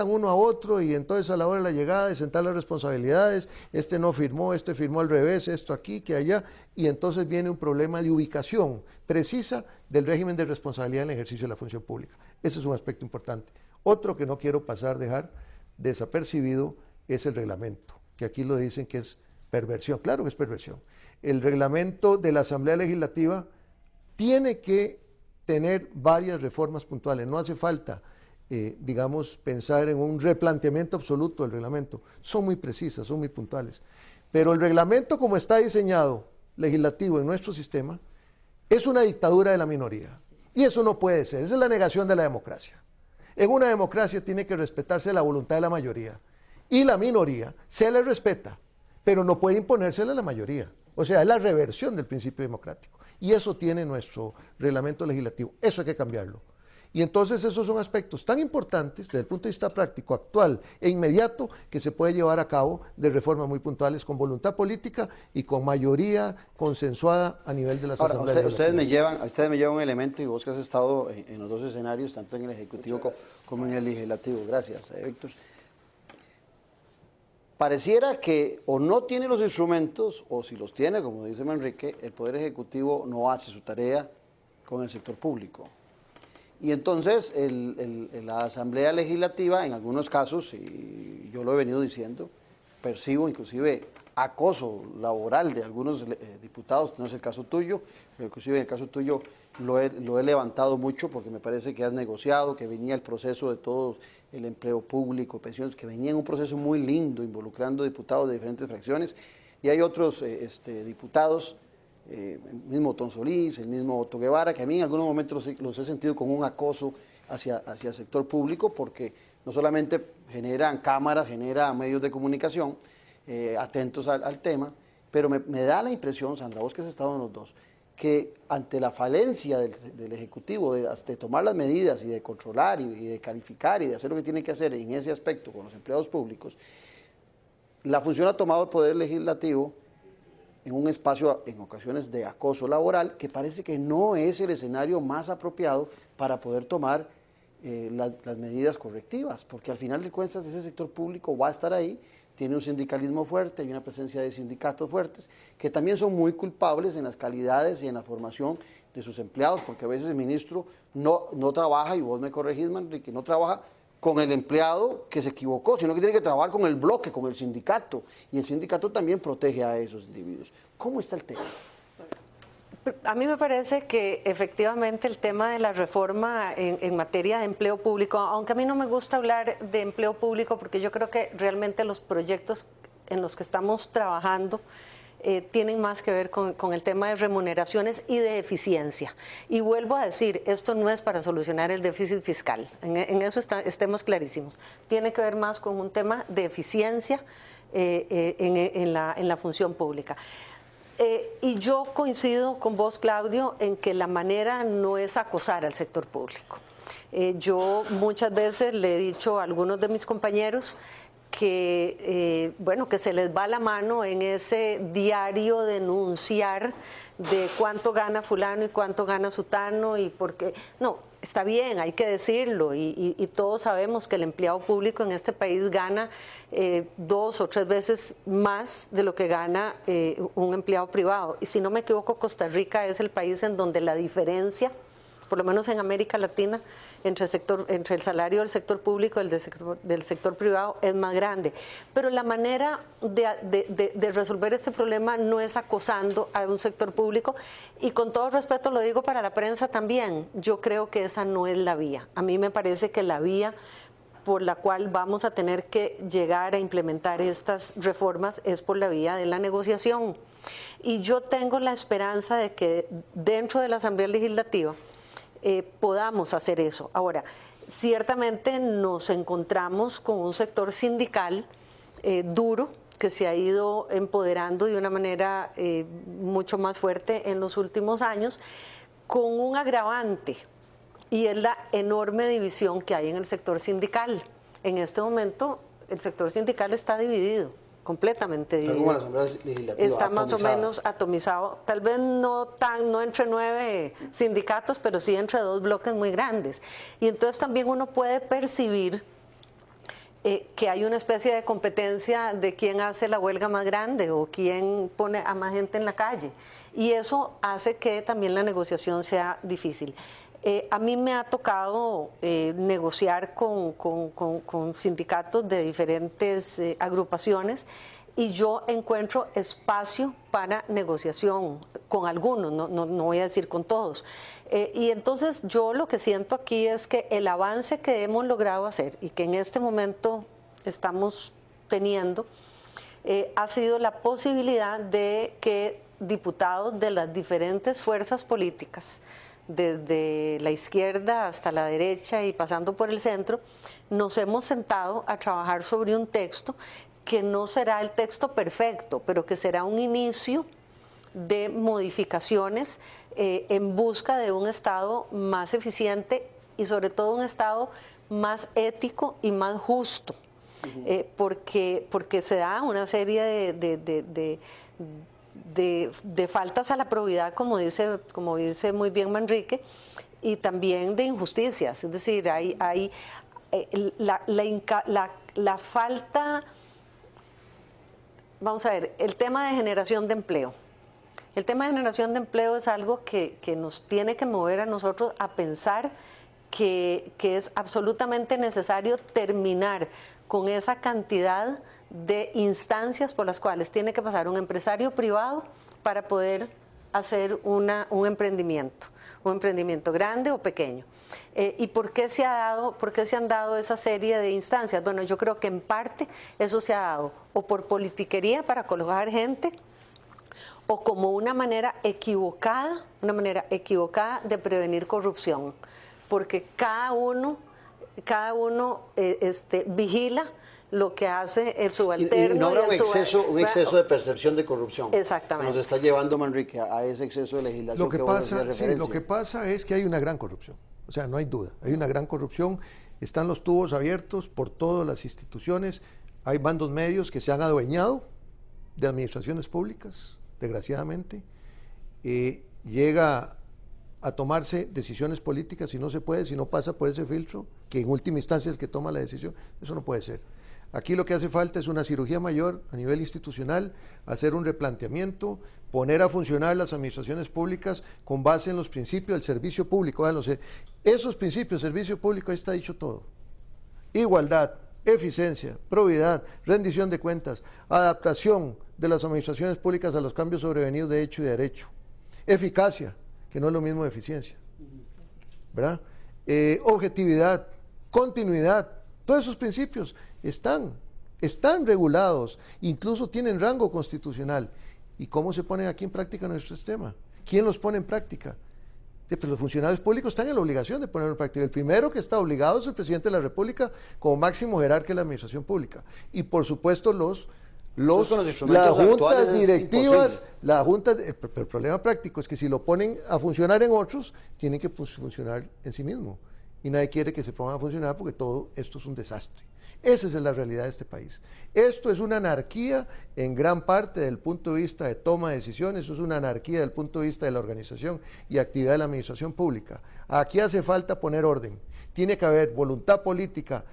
uno a otro, y entonces a la hora de la llegada de sentar las responsabilidades, este no firmó, este firmó al revés, esto aquí, que allá, y entonces viene un problema de ubicación precisa del régimen de responsabilidad en el ejercicio de la función pública. Ese es un aspecto importante. Otro que no quiero dejar desapercibido es el reglamento, que aquí lo dicen que es perversión. Claro que es perversión. El reglamento de la Asamblea Legislativa tiene que tener varias reformas puntuales. No hace falta, pensar en un replanteamiento absoluto del reglamento. Son muy precisas, son muy puntuales. Pero el reglamento, como está diseñado legislativo en nuestro sistema, es una dictadura de la minoría. Y eso no puede ser. Esa es la negación de la democracia. En una democracia tiene que respetarse la voluntad de la mayoría. Y la minoría se le respeta, pero no puede imponérsela a la mayoría. O sea, es la reversión del principio democrático. Y eso tiene nuestro reglamento legislativo. Eso hay que cambiarlo. Y entonces esos son aspectos tan importantes desde el punto de vista práctico, actual e inmediato, que se puede llevar a cabo de reformas muy puntuales con voluntad política y con mayoría consensuada a nivel de las asambleas. Ustedes me llevan un elemento, y vos que has estado en los dos escenarios, tanto en el Ejecutivo como en el Legislativo. Gracias, Víctor. Pareciera que o no tiene los instrumentos, o si los tiene, como dice Manrique, el Poder Ejecutivo no hace su tarea con el sector público. Y entonces la Asamblea Legislativa, en algunos casos, y yo lo he venido diciendo, percibo inclusive acoso laboral de algunos diputados, no es el caso tuyo, pero inclusive en el caso tuyo lo he levantado mucho, porque me parece que has negociado, que venía el proceso de todo el empleo público, pensiones, que venía en un proceso muy lindo, involucrando diputados de diferentes fracciones, y hay otros diputados, el mismo Otón Solís, el mismo Otto Guevara, que a mí en algunos momentos los he sentido con un acoso hacia el sector público, porque no solamente generan cámaras, generan medios de comunicación atentos al tema, pero me da la impresión, Sandra, vos que has estado en los dos, que ante la falencia del Ejecutivo de tomar las medidas y de controlar y de calificar y de hacer lo que tiene que hacer en ese aspecto con los empleados públicos, la función ha tomado el Poder Legislativo en un espacio, en ocasiones, de acoso laboral, que parece que no es el escenario más apropiado para poder tomar las medidas correctivas, porque al final de cuentas ese sector público va a estar ahí, tiene un sindicalismo fuerte y una presencia de sindicatos fuertes, que también son muy culpables en las calidades y en la formación de sus empleados, porque a veces el ministro no trabaja, y vos me corregís, Manrique, no trabaja con el empleado que se equivocó, sino que tiene que trabajar con el bloque, con el sindicato, y el sindicato también protege a esos individuos. ¿Cómo está el tema? A mí me parece que efectivamente el tema de la reforma en materia de empleo público, aunque a mí no me gusta hablar de empleo público, porque yo creo que realmente los proyectos en los que estamos trabajando tienen más que ver con el tema de remuneraciones y de eficiencia. Y vuelvo a decir, esto no es para solucionar el déficit fiscal, en eso estemos clarísimos. Tiene que ver más con un tema de eficiencia en la función pública. Y yo coincido con vos, Claudio, en que la manera no es acosar al sector público. Yo muchas veces le he dicho a algunos de mis compañeros que, que se les va la mano en ese diario denunciar de cuánto gana fulano y cuánto gana sutano, y por qué. No, está bien, hay que decirlo, y todos sabemos que el empleado público en este país gana 2 o 3 veces más de lo que gana un empleado privado. Y si no me equivoco, Costa Rica es el país en donde la diferencia, por lo menos en América Latina, entre el salario del sector público y del sector privado es más grande. Pero la manera de resolver este problema no es acosando a un sector público, y con todo respeto lo digo para la prensa también, yo creo que esa no es la vía. A mí me parece que la vía por la cual vamos a tener que llegar a implementar estas reformas es por la vía de la negociación. Y yo tengo la esperanza de que dentro de la Asamblea Legislativa podamos hacer eso. Ahora, ciertamente nos encontramos con un sector sindical duro, que se ha ido empoderando de una manera mucho más fuerte en los últimos años, con un agravante, y es la enorme división que hay en el sector sindical. En este momento el sector sindical está dividido, completamente dividido. Como la Asamblea Legislativa, está más o menos atomizado, tal vez no entre 9 sindicatos, pero sí entre 2 bloques muy grandes. Y entonces también uno puede percibir que hay una especie de competencia de quién hace la huelga más grande o quién pone a más gente en la calle. Y eso hace que también la negociación sea difícil. A mí me ha tocado negociar con sindicatos de diferentes agrupaciones, y yo encuentro espacio para negociación con algunos, no voy a decir con todos. Y entonces yo lo que siento aquí es que el avance que hemos logrado hacer y que en este momento estamos teniendo ha sido la posibilidad de que diputados de las diferentes fuerzas políticas, desde la izquierda hasta la derecha y pasando por el centro, nos hemos sentado a trabajar sobre un texto que no será el texto perfecto, pero que será un inicio de modificaciones en busca de un Estado más eficiente y sobre todo un Estado más ético y más justo, porque se da una serie de faltas a la probidad, como dice muy bien Manrique, y también de injusticias. Es decir, hay la falta. Vamos a ver, el tema de generación de empleo. El tema de generación de empleo es algo que nos tiene que mover a nosotros a pensar que es absolutamente necesario terminar con esa cantidad de instancias por las cuales tiene que pasar un empresario privado para poder hacer un emprendimiento grande o pequeño. ¿Y por qué se han dado esa serie de instancias? Bueno, yo creo que en parte eso se ha dado o por politiquería para colocar gente, o como una manera equivocada de prevenir corrupción, porque cada uno vigila lo que hace el subalterno. Y no habrá un exceso de percepción de corrupción. Exactamente. Nos está llevando, Manrique, a ese exceso de legislación lo que pasa es que hay una gran corrupción. O sea, no hay duda. Hay una gran corrupción. Están los tubos abiertos por todas las instituciones. Hay bandos medios que se han adueñado de administraciones públicas, desgraciadamente. Llega a tomarse decisiones políticas y no se puede, si no pasa por ese filtro, que en última instancia es el que toma la decisión. Eso no puede ser. Aquí lo que hace falta es una cirugía mayor a nivel institucional, hacer un replanteamiento, poner a funcionar las administraciones públicas con base en los principios del servicio público. Esos principios, servicio público, ahí está dicho todo. Igualdad, eficiencia, probidad, rendición de cuentas, adaptación de las administraciones públicas a los cambios sobrevenidos de hecho y de derecho, eficacia, que no es lo mismo de eficiencia, ¿verdad? Objetividad, continuidad, todos esos principios están regulados, incluso tienen rango constitucional. ¿Y cómo se ponen aquí en práctica nuestro sistema? ¿Quién los pone en práctica? Pues los funcionarios públicos están en la obligación de ponerlo en práctica. El primero que está obligado es el presidente de la República como máximo jerarca de la administración pública. Y por supuesto las juntas directivas, el problema práctico es que si lo ponen a funcionar en otros, tienen que funcionar en sí mismo. Y nadie quiere que se pongan a funcionar porque todo esto es un desastre. Esa es la realidad de este país. Esto es una anarquía en gran parte del punto de vista de toma de decisiones, eso es una anarquía desde el punto de vista de la organización y actividad de la administración pública. Aquí hace falta poner orden. Tiene que haber voluntad política,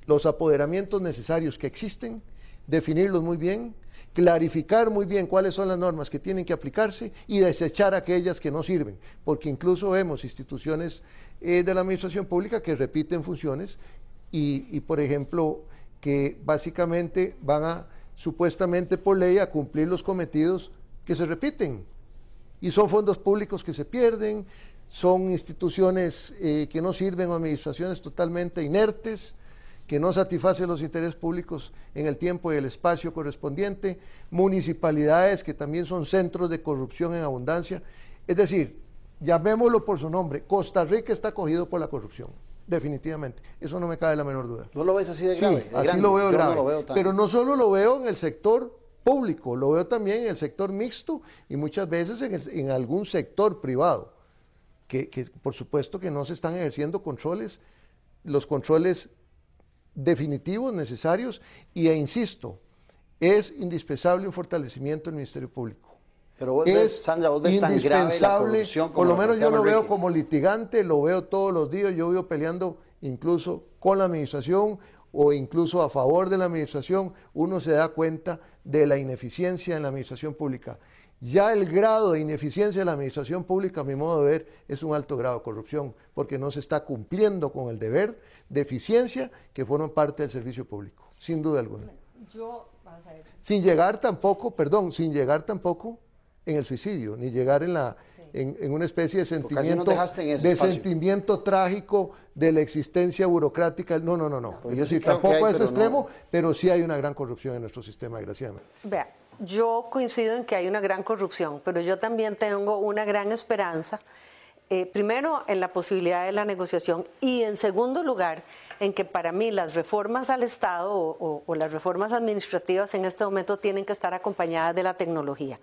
los apoderamientos necesarios que existen, definirlos muy bien, clarificar muy bien cuáles son las normas que tienen que aplicarse y desechar aquellas que no sirven, porque incluso vemos instituciones de la administración pública que repiten funciones y por ejemplo, que básicamente van supuestamente por ley a cumplir los cometidos que se repiten, y son fondos públicos que se pierden, son instituciones que no sirven o administraciones totalmente inertes, que no satisfacen los intereses públicos en el tiempo y el espacio correspondiente, municipalidades que también son centros de corrupción en abundancia. Es decir, llamémoslo por su nombre, Costa Rica está cogido por la corrupción. definitivamente. Eso no me cabe la menor duda. ¿No lo ves así de grave? Sí, así lo veo grave. No lo veo tan... Pero no solo lo veo en el sector público, lo veo también en el sector mixto y muchas veces en algún sector privado, que por supuesto que no se están ejerciendo controles, los controles definitivos, necesarios, insisto, es indispensable un fortalecimiento del Ministerio Público. Pero vos ves, Sandra, vos ves tan grave la corrupción como por lo menos yo lo veo Enrique. como litigante, lo veo todos los días, yo vivo peleando incluso con la administración o incluso a favor de la administración, uno se da cuenta de la ineficiencia en la administración pública. Ya el grado de ineficiencia de la administración pública, a mi modo de ver, es un alto grado de corrupción, porque no se está cumpliendo con el deber de eficiencia que forma parte del servicio público, sin duda alguna. Sin llegar tampoco en el suicidio, ni llegar en una especie de sentimiento trágico de la existencia burocrática. No. Pues es decir, tampoco a ese extremo, pero sí hay una gran corrupción en nuestro sistema, desgraciadamente. Vea, yo coincido en que hay una gran corrupción, pero yo también tengo una gran esperanza, primero en la posibilidad de la negociación y en segundo lugar en que para mí las reformas al Estado o las reformas administrativas en este momento tienen que estar acompañadas de la tecnología.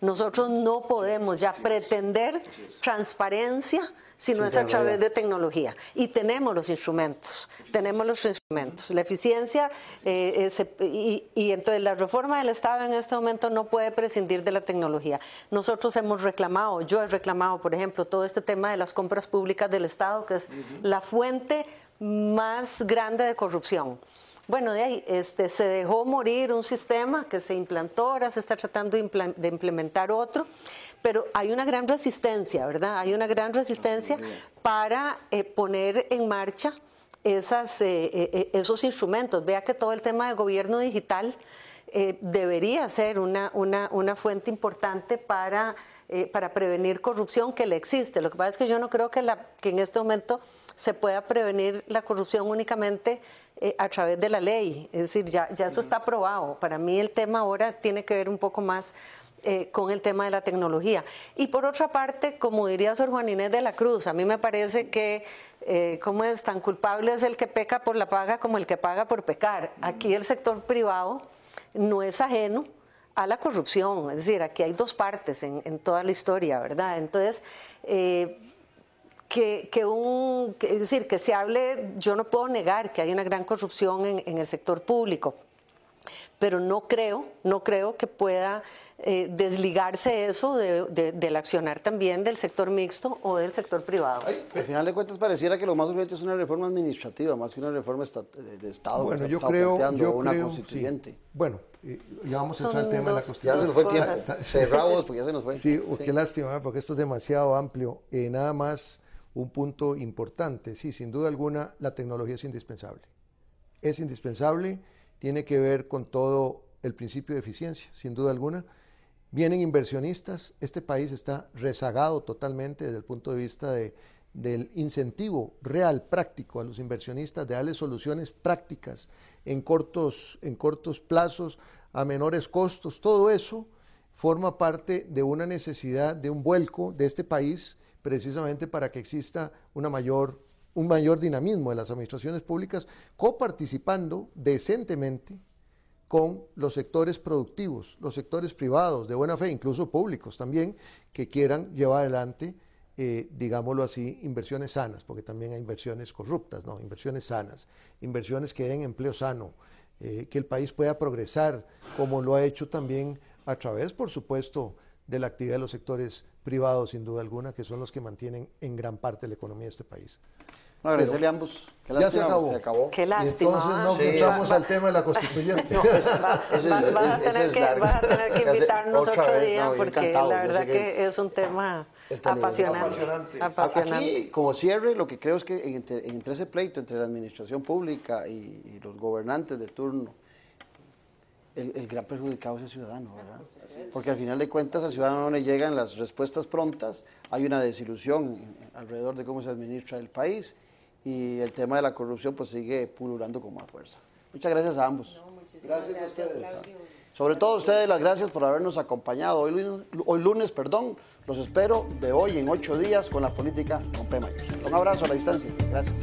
Nosotros no podemos ya pretender transparencia si no es a través de tecnología. Y tenemos los instrumentos. La eficiencia y entonces la reforma del Estado en este momento no puede prescindir de la tecnología. Nosotros hemos reclamado, yo he reclamado, por ejemplo, todo este tema de las compras públicas del Estado, que es la fuente más grande de corrupción. Bueno, de ahí se dejó morir un sistema que se implantó, ahora se está tratando de implementar otro, pero hay una gran resistencia, ¿verdad? Hay una gran resistencia para poner en marcha esos instrumentos. Vea que todo el tema de gobierno digital debería ser una fuente importante para prevenir corrupción que le existe. Lo que pasa es que yo no creo que en este momento se pueda prevenir la corrupción únicamente a través de la ley. Es decir, ya eso está aprobado. Para mí el tema ahora tiene que ver un poco más con el tema de la tecnología. Y por otra parte, como diría Sor Juana Inés de la Cruz, a mí me parece que ¿cómo es? Tan culpable es el que peca por la paga como el que paga por pecar. Aquí el sector privado no es ajeno a la corrupción, es decir, aquí hay dos partes en toda la historia, ¿verdad? Entonces, que se hable, yo no puedo negar que hay una gran corrupción en el sector público, pero no creo que pueda desligarse eso del accionar también del sector mixto o del sector privado. Al final de cuentas pareciera que lo más urgente es una reforma administrativa, más que una reforma de Estado. Bueno, yo creo una constituyente. Sí. Bueno, ya vamos a entrar al tema de la constitución. Ya se nos fue el tiempo. Cerramos porque ya se nos fue. Sí, qué lástima, porque esto es demasiado amplio. Nada más un punto importante. Sí, sin duda alguna, la tecnología es indispensable. Es indispensable, tiene que ver con todo el principio de eficiencia, sin duda alguna. Vienen inversionistas, este país está rezagado totalmente desde el punto de vista del incentivo real, práctico a los inversionistas, de darles soluciones prácticas en cortos plazos, a menores costos. Todo eso forma parte de una necesidad, de un vuelco de este país, precisamente para que exista un mayor dinamismo de las administraciones públicas, coparticipando decentemente con los sectores productivos, los sectores privados de buena fe, incluso públicos también, que quieran llevar adelante, digámoslo así, inversiones sanas, porque también hay inversiones corruptas, no, inversiones sanas, inversiones que den empleo sano, que el país pueda progresar, como lo ha hecho también a través, por supuesto, de la actividad de los sectores privados, sin duda alguna, que son los que mantienen en gran parte la economía de este país. No, agradecerle a ambos. Qué ya lástima, se acabó. Qué lástima. Entonces no entramos al tema de la constituyente. Vas a tener que invitarnos otro día, porque la verdad que es un tema apasionante. Aquí, como cierre, lo que creo es que entre ese pleito entre la administración pública y los gobernantes de turno, el gran perjudicado es el ciudadano, ¿verdad? Porque al final de cuentas al ciudadano no le llegan las respuestas prontas, hay una desilusión alrededor de cómo se administra el país y el tema de la corrupción pues sigue pululando con más fuerza. Muchas gracias a ambos. Gracias a ustedes. Sobre todo a ustedes las gracias por habernos acompañado. Hoy lunes, los espero de hoy en 8 días con la política con P mayúscula. Un abrazo a la distancia. Gracias.